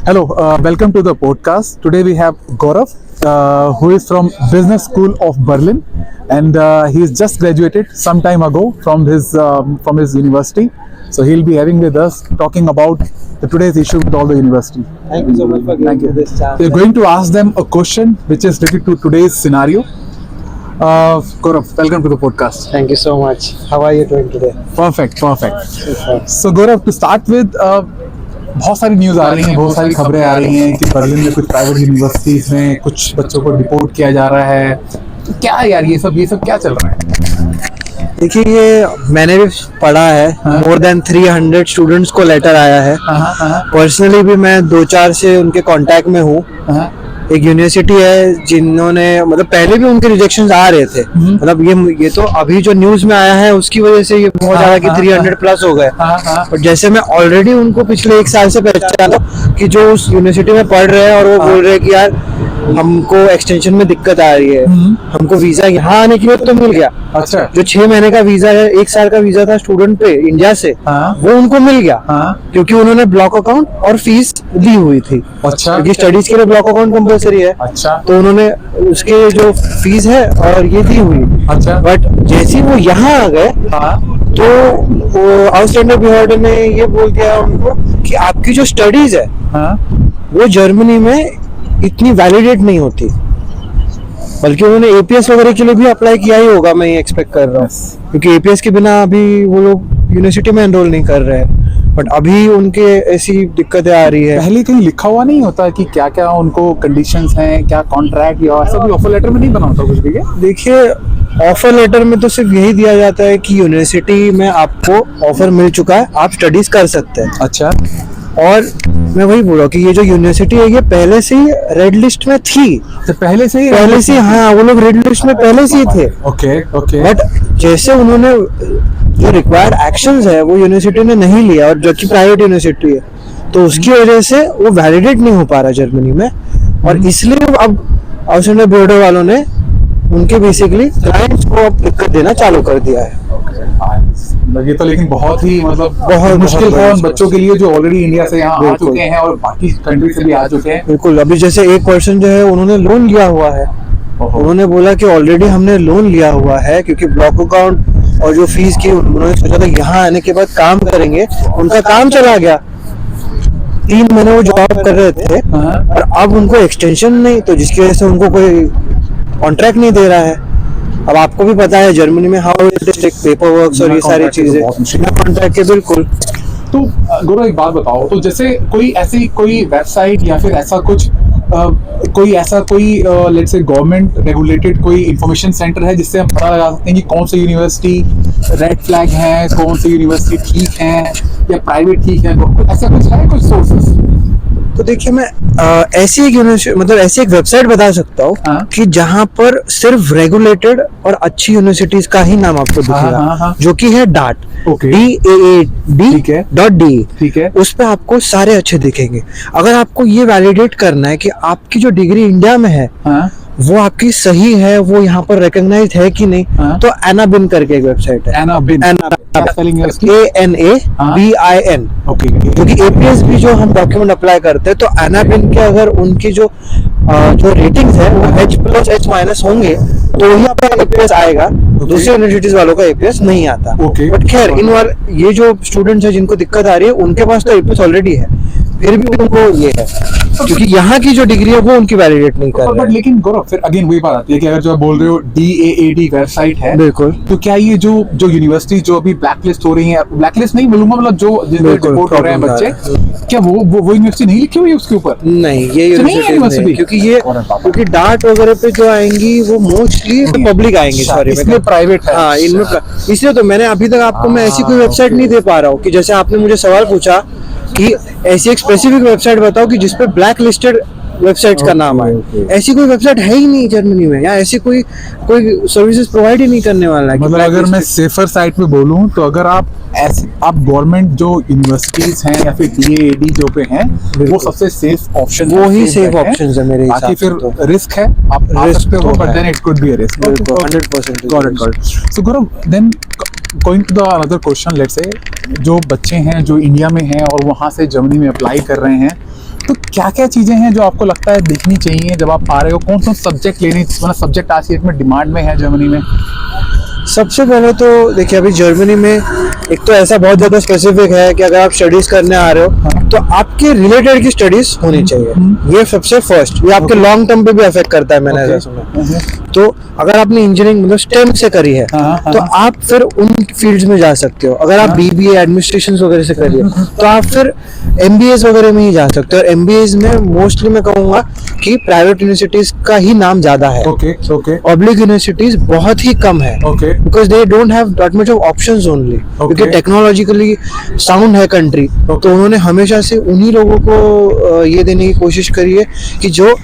Hello, welcome to the podcast. Today we have Gaurav, who is from Business School of Berlin, and he's just graduated some time ago from his university. So he'll be having with us talking about today's issue with all the university. Thank you so much for giving me this chance. We're going to ask them a question which is related to today's scenario. Gaurav, welcome to the podcast. Thank you so much. How are you doing today? Perfect. Super. So Gaurav, to start with, बहुत सारी news आ रही हैं, बहुत सारी खबरें आ रही हैं कि बर्लिन में कुछ प्राइवेट यूनिवर्सिटीज़ में कुछ बच्चों को डिपोर्ट किया जा रहा है। तो क्या यार ये सब क्या चल रहा है? देखिए, ये मैंने भी पढ़ा है। मोर देन 300 स्टूडेंट्स को लेटर आया है। पर्सनली भी मैं 2-4 से उनके कांटेक्ट में हूँ। एक यूनिवर्सिटी है जिन्होंने मतलब पहले भी उनके रिजेक्शंस आ रहे थे। मतलब ये तो अभी जो न्यूज में आया है उसकी वजह से ये बहुत ज्यादा कि 300 प्लस हो गए। और जैसे मैं ऑलरेडी उनको पिछले 1 साल से पहचानता हूँ कि जो उस यूनिवर्सिटी में पढ़ रहे हैं और वो बोल रहे हैं कि यार हमको एक्सटेंशन में दिक्कत आ रही है, हमको वीजा यहाँ आने के लिए तो मिल गया। अच्छा, जो 6 महीने का वीजा है, 1 साल का वीजा था स्टूडेंट पे इंडिया से, वो उनको मिल गया क्योंकि उन्होंने ब्लॉक अकाउंट और फीस दी हुई थी। अच्छा, क्योंकि स्टडीज के लिए ब्लॉक अकाउंट कंपलसरी है। अच्छा, तो उन्होंने उसके जो फीस है और ये दी हुई। अच्छा, बट जैसे वो यहाँ आ गए तो आउटस्टैंडिंग बिहार ने ये बोल दिया उनको कि आपकी जो स्टडीज है वो जर्मनी में इतनी वैलिडेट नहीं होती, बल्कि उन्होंने एपीएस वगैरह के लिए भी अप्लाई किया ही होगा, मैं ये एक्सपेक्ट कर रहा हूँ। क्योंकि एपीएस के बिना अभी वो लोग यूनिवर्सिटी में एनरोल नहीं कर रहे हैं। बट अभी उनके ऐसी दिक्कतें आ रही है। पहले कहीं लिखा हुआ नहीं होता कि क्या क्या उनको कंडीशंस हैं, क्या कॉन्ट्रैक्ट या ऐसा भी ऑफर लेटर में नहीं बना होता कुछ भी? देखिए, ऑफर लेटर में तो सिर्फ यही दिया जाता है कि यूनिवर्सिटी में आपको ऑफर मिल चुका है, आप स्टडीज कर सकते हैं। अच्छा, और मैं वही बोल रहा हूँ कि ये जो यूनिवर्सिटी है ये पहले से ही रेड लिस्ट में थी। तो पहले से हाँ, वो लोग रेड लिस्ट में पहले से ही थे। ओके। बट जैसे उन्होंने जो रिक्वायर्ड एक्शंस है वो यूनिवर्सिटी ने नहीं लिया, और जो कि प्राइवेट यूनिवर्सिटी है, तो उसकी वजह से वो वैलिडेट नहीं हो पा रहा जर्मनी में। और इसलिए अब आउटस्टैंडिंग बॉर्डर वालों ने उनके बेसिकली क्लाइंट्स को अब दिक्कत देना चालू कर दिया है। ये तो लेकिन बहुत ही बहुत मुश्किल है उन बच्चों के लिए जो ऑलरेडी इंडिया से यहाँ आ चुके हैं और बाकी कंट्री से भी आ चुके हैं। बिल्कुल। अभी जैसे एक पर्सन जो है उन्होंने लोन लिया हुआ है, उन्होंने बोला कि ऑलरेडी हमने लोन लिया हुआ है क्योंकि ब्लॉक अकाउंट और जो फीस की उन्होंने सोचा था यहाँ आने के बाद काम करेंगे, उनका काम चला गया। 3 महीने वो जॉब कर रहे थे और अब उनको एक्सटेंशन नहीं, तो जिसकी वजह से उनको कोई कॉन्ट्रैक्ट नहीं दे रहा है। अब आपको भी पता है जर्मनी में how it is paper works और ये सारी चीजें कॉन्ट्रैक्ट के। बिल्कुल। तो गौरव एक बात बताओ, तो जैसे कोई वेबसाइट या फिर ऐसा कुछ कोई लेट्स से गवर्नमेंट रेगुलेटेड कोई इंफॉर्मेशन सेंटर है जिससे हम पता लगा सकते हैं कि कौन सी यूनिवर्सिटी रेड फ्लैग है, कौन सी यूनिवर्सिटी ठीक है या प्राइवेट ठीक है? ऐसा कुछ है, कुछ सोर्सेस? तो देखिए, मैं ऐसी एक यूनिवर्सिटी मतलब ऐसी एक वेबसाइट बता सकता हूँ कि जहाँ पर सिर्फ रेगुलेटेड और अच्छी यूनिवर्सिटीज का ही नाम आपको दिखेगा, जो कि है डाट DAAD.de। ठीक है। उस पे आपको सारे अच्छे दिखेंगे। अगर आपको ये वैलिडेट करना है कि आपकी जो डिग्री इंडिया में है वो आपकी सही है, वो यहाँ पर रिकॉग्नाइज्ड है कि नहीं, तो एनाबिन करके एक वेबसाइट है। ANABIN। क्योंकि एपीएस भी जो हम डॉक्यूमेंट अप्लाई करते हैं तो एनाबिन के अगर उनकी जो रेटिंग्स है वो H+H- होंगे तो ही आपका एपीएस आएगा। दूसरी यूनिवर्सिटीज वालों का एपीएस नहीं आता। बट खैर, ये जो स्टूडेंट्स है जिनको दिक्कत आ रही है उनके पास तो एपीएस ऑलरेडी है, फिर भी उनको ये है क्योंकि यहाँ की जो डिग्री है वो उनकी वैलिडेट नहीं कर रहा है। लेकिन गौरव, फिर अगेन वही बात आती है कि अगर जो आप बोल रहे हो DAAD वेबसाइट है, बिल्कुल, तो क्या ये जो यूनिवर्सिटी जो अभी ब्लैकलिस्ट हो रही है, ब्लैकलिस्ट नहीं बोलूंगा, मतलब जो रिपोर्ट हो रहे हैं बच्चे, क्या वो यूनिवर्सिटी नहीं लिखी हुई है उसके ऊपर? नहीं, ये यूनिवर्सिटी क्योंकि डाट वगैरह पे जो आएंगी वो मोस्टली पब्लिक आएंगी। सॉरी, इसमें प्राइवेट है। हाँ, इनमें इसलिए तो मैंने अभी तक आपको मैं ऐसी कोई वेबसाइट नहीं दे पा रहा हूँ कि जैसे आपने मुझे सवाल पूछा कि ऐसी एक स्पेसिफिक वेबसाइट बताओ कि जिसपे ब्लैक लिस्टेड वेबसाइट्स का नाम आए। ऐसी कोई वेबसाइट है ही नहीं जर्मनी में, या ऐसी कोई सर्विसेज प्रोवाइड ही नहीं करने वाला है। मतलब अगर मैं सेफर साइड पे बोलूं तो अगर आप गवर्नमेंट जो यूनिवर्सिटीज हैं या फिर DAAD जो पे हैं वो सबसे सेफ ऑप्शन, वो ही सेफ ऑप्शन है मेरे हिसाब से। बाकी फिर रिस्क है, आप आ सकते हो, but then it could be a risk. 100% got it. So Gaurav, then going to the another question, let's say जो बच्चे हैं जो इंडिया में हैं और वहाँ से जर्मनी में अप्लाई कर रहे हैं, तो क्या क्या चीज़ें हैं जो आपको लगता है देखनी चाहिए जब आप आ रहे हो? कौन सा सब्जेक्ट लेने, मतलब सब्जेक्ट आज की डेट में डिमांड में है जर्मनी में? सबसे पहले तो देखिए, अभी जर्मनी में एक तो ऐसा बहुत ज़्यादा स्पेसिफिक है कि अगर आप स्टडीज़ करने आ रहे हो तो आपके रिलेटेड की स्टडीज़ होनी चाहिए। ये सबसे फर्स्ट, ये आपके लॉन्ग टर्म पे भी अफेक्ट करता है, मैंने ऐसा सुना। तो अगर आपने इंजीनियरिंग मतलब स्टेम से करी है तो आप फिर उन फील्ड्स में जा सकते हो। अगर आप बीबीए एडमिनिस्ट्रेशन वगैरह से करिए तो आप फिर एमबीएस वगैरह में ही जा सकते हो। और एमबीएस में मोस्टली मैं कहूँगा कि प्राइवेट यूनिवर्सिटीज का ही नाम ज़्यादा है। Okay okay. पब्लिक यूनिवर्सिटीज बहुत ही कम है। Okay. Because they don't have that much of options only. क्योंकि टेक्नोलॉजिकली साउंड है कंट्री, तो उन्होंने हमेशा से उन्हीं लोगों को ये देने की कोशिश करी है कि जो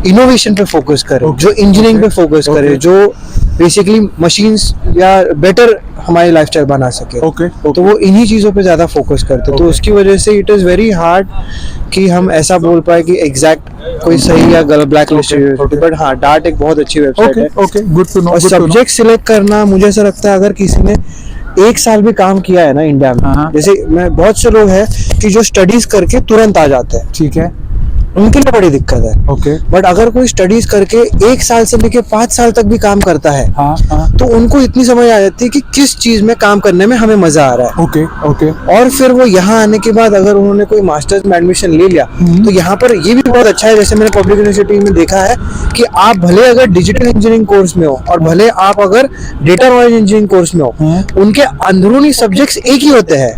इनोवेशन पे फोकस करे, जो इंजीनियरिंग पे फोकस करे, जो बेसिकली मशीन्स या बेटर हमारी लाइफस्टाइल बना सके। तो वो इन्हीं चीज़ों पे ज़्यादा फोकस करते हैं। तो उसकी वजह से इट इज़ वेरी हार्ड कि हम ऐसा बोल पाए कि एग्जैक्ट कोई सही या गलत ब्लैक लिस्ट यूनिवर्सिटी। बट हाँ, डार्ट एक बहुत अच्छी वेबसाइट है। Okay, good to know. और सब्जेक्ट सिलेक्ट करना, मुझे ऐसा लगता है अगर किसी ने 1 साल भी काम किया है ना इंडिया में, जैसे मैं बहुत से लोग हैं कि जो स्टडीज करके तुरंत आ जाते हैं, ठीक है, उनके लिए बड़ी दिक्कत है। ओके। बट अगर कोई स्टडीज करके 1 साल से लेके 5 साल तक भी काम करता है, तो उनको इतनी समझ आ जाती है कि किस चीज में काम करने में हमें मजा आ रहा है। Okay okay. और फिर वो यहाँ आने के बाद अगर उन्होंने कोई मास्टर्स में एडमिशन ले लिया तो यहाँ पर ये भी बहुत अच्छा है। जैसे मैंने पब्लिक यूनिवर्सिटी में देखा है कि आप भले अगर डिजिटल इंजीनियरिंग कोर्स में हो और भले आप अगर डेटा नॉलेज इंजीनियरिंग कोर्स में हो, उनके अंदरूनी सब्जेक्ट्स एक ही होते हैं।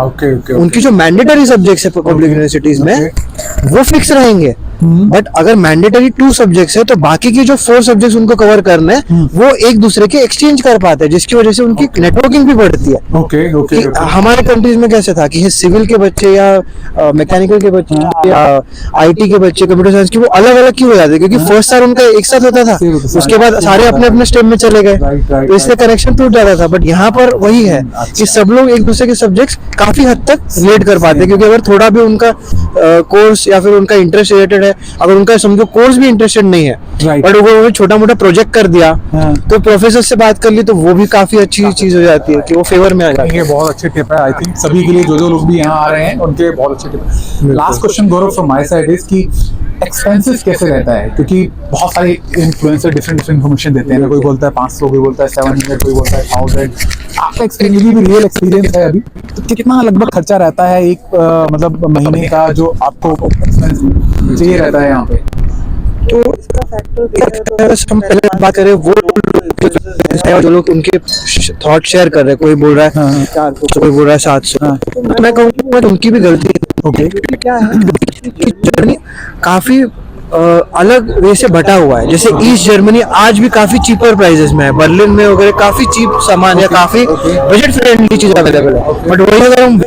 Okay okay. उनकी जो मैंडेटरी सब्जेक्ट्स है पब्लिक यूनिवर्सिटीज में वो फिक्स रहेंगे। बट अगर मैंडेटरी 2 सब्जेक्ट्स है तो बाकी के जो 4 सब्जेक्ट्स उनको कवर करने हैं वो एक दूसरे के एक्सचेंज कर पाते हैं, जिसकी वजह से उनकी नेटवर्किंग भी बढ़ती है। Okay okay. हमारे कंट्रीज में कैसे था कि सिविल के बच्चे या मैकेनिकल के बच्चे या आईटी के बच्चे, कंप्यूटर साइंस के, वो अलग अलग क्यों हो जाते, क्योंकि फर्स्ट साल उनका एक साथ होता था, उसके बाद सारे अपने अपने स्टेप में चले गए, तो इसलिए कनेक्शन टूट जाता था। बट यहाँ पर वही है कि सब लोग एक दूसरे के सब्जेक्ट्स काफी हद तक रिलेट कर पाते हैं, क्योंकि अगर थोड़ा भी उनका कोर्स या फिर उनका इंटरेस्ट रिलेटेड है, अगर उनका समझो कोर्स भी इंटरेस्टेड नहीं है, बट वो छोटा मोटा प्रोजेक्ट कर दिया तो प्रोफेसर से बात कर ली तो वो भी काफी अच्छी चीज हो जाती है कि वो फेवर में आ जाती है। ये बहुत अच्छे टिप है, आई थिंक सभी के लिए, जो लोग भी यहाँ आ रहे हैं उनके बहुत अच्छे टिप है। Last question Gaurav from my side is कि एक्सपेंसेस कैसे रहता है, क्योंकि बहुत सारे इन्फ्लुएंसर डिफरेंट इन्फॉर्मेशन देते हैं ना, कोई बोलता है 500, कोई बोलता है 700, कोई बोलता है 1000। आपका एक्सपीरियंस भी रियल एक्सपीरियंस है अभी, तो कितना लगभग खर्चा रहता है एक मतलब महीने का जो आपको एक्सपेंस चाहिए रहता है यहाँ पे? तो इसका फैक्टर हम पहले बात करें, वो जो लोग उनके थॉट शेयर कर रहे हैं, कोई बोल रहा है 400, कोई बोल रहा है 700, तो मैं कहूँगा उनकी भी गलती है। ओके, क्या है कि जर्मनी काफी अलग वे से बटा हुआ है। जैसे ईस्ट जर्मनी आज भी काफी चीपर प्राइसेस में है, बर्लिन में वगैरह काफी चीप सामान या काफी बजट फ्रेंडली चीज अवेलेबल है। बट वही अगर हम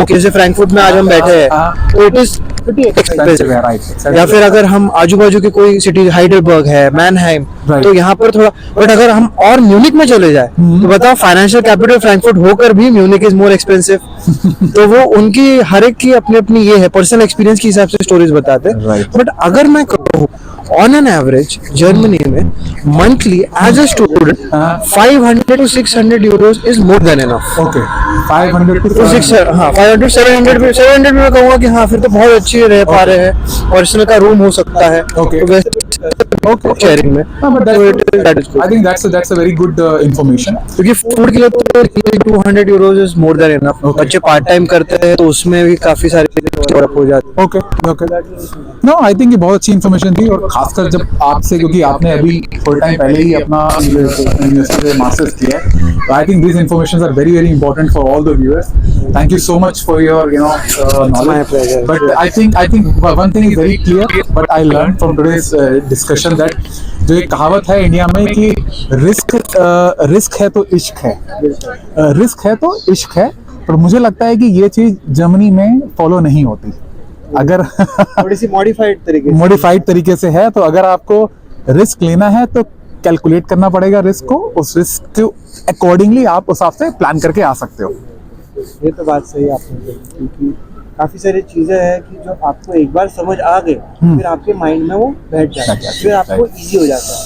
जैसे फ्रैंकफर्ट में आज हम बैठे हैं तो इट इज एक्सपेंसिव है, राइट। या फिर अगर हम आजू बाजू की कोई सिटी, हाइडेलबर्ग है, मैनहाइम, तो यहाँ पर थोड़ा, बट अगर हम और म्यूनिक में चले जाए तो बताओ, फाइनेंशियल कैपिटल फ्रैंकफर्ट होकर भी म्यूनिक इज मोर एक्सपेंसिव। तो वो उनकी हर एक की अपनी अपनी ये है, पर्सनल एक्सपीरियंस के हिसाब से स्टोरीज बताते हैं। बट अगर मैं कहूँ ऑन एन एवरेज जर्मनी में monthly as a student 500 to 600 euros is more than enough. Okay, 500 to 600, हाँ 500 700 भी मैं कहूँगा कि हाँ फिर तो बहुत अच्छी रह पा रहे हैं। पर्सनल का रूम हो सकता है शेयरिंग में। I think that's a very good information, क्योंकि फूड के लिए तो 200 euros is more than enough. बच्चे पार्ट टाइम करते हैं तो उसमें भी काफी सारी चीजें हो जाती है। Okay okay, no I think ये बहुत अच्छी इन्फॉर्मेशन थी, और खासकर जब आपसे, क्योंकि आपने अभी थोड़े टाइम पहले ही अपना यूनिवर्सिटी से मास्टर्स किया है, तो I think this information are very very important for all the viewers. Thank you so much for your knowledge. But I think one thing is very clear, but I learned from today's discussion that जो एक कहावत है India में कि risk है तो इश्क है, रिस्क है तो इश्क है, पर मुझे लगता है कि ये चीज जर्मनी में फॉलो नहीं होती। अगर थोड़ी सी मॉडिफाइड तरीके से है, तो अगर आपको रिस्क लेना है तो कैलकुलेट करना पड़ेगा रिस्क को, उस रिस्क के अकॉर्डिंगली आप उस हिसाब से प्लान करके आ सकते हो। ये तो बात सही आपने कही, क्योंकि काफी सारी चीजें हैं कि जो आपको एक बार समझ आ गए फिर आपके माइंड में वो बैठ जाता है, फिर आपको इजी हो जाता है।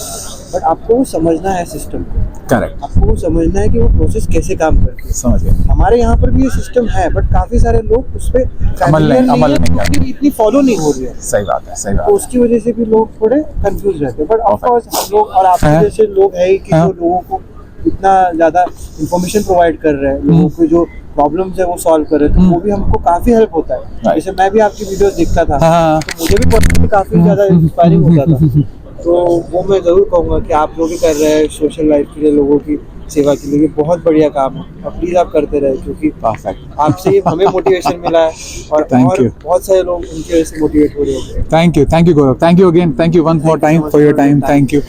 बट आपको वो समझना है सिस्टम को। करेक्ट, आपको समझना है कि वो प्रोसेस कैसे काम करती है। समझ गया। हमारे यहाँ पर भी ये सिस्टम है, बट काफी सारे लोग उस पे अमल नहीं है, करते। उसकी इतनी फॉलो नहीं हो रही है, सही बात है, सही बात तो उसकी वजह से भी लोग थोड़े कंफ्यूज रहते हैं। बट ऑफ कोर्स हम लोग और आप हाँ। जैसे लोग है कि हाँ। जो लोगों को इतना ज्यादा इंफॉर्मेशन प्रोवाइड कर रहे हैं, लोगों के जो प्रॉब्लम्स है वो सॉल्व कर रहे हैं, तो वो भी हमको काफी हेल्प होता है। Right. जैसे मैं भी आपकी वीडियोस देखता था, हाँ। तो मुझे भी पर्सनली काफी ज्यादा इंस्पायरिंग होता था। तो वो मैं जरूर कहूँगा कि आप जो भी कर रहे हैं सोशल लाइफ के लिए, लोगों की सेवा के लिए, ये बहुत बढ़िया काम है, और प्लीज आप करते रहे, क्योंकि परफेक्ट। आपसे हमें मोटिवेशन मिला है और Thank you. बहुत सारे लोग उनकी वजह से मोटिवेट हो रहे होंगे। Thank you, Gaurav. Thank you again. Thank you once more Thank you time so much for your for your time. time. Thank you.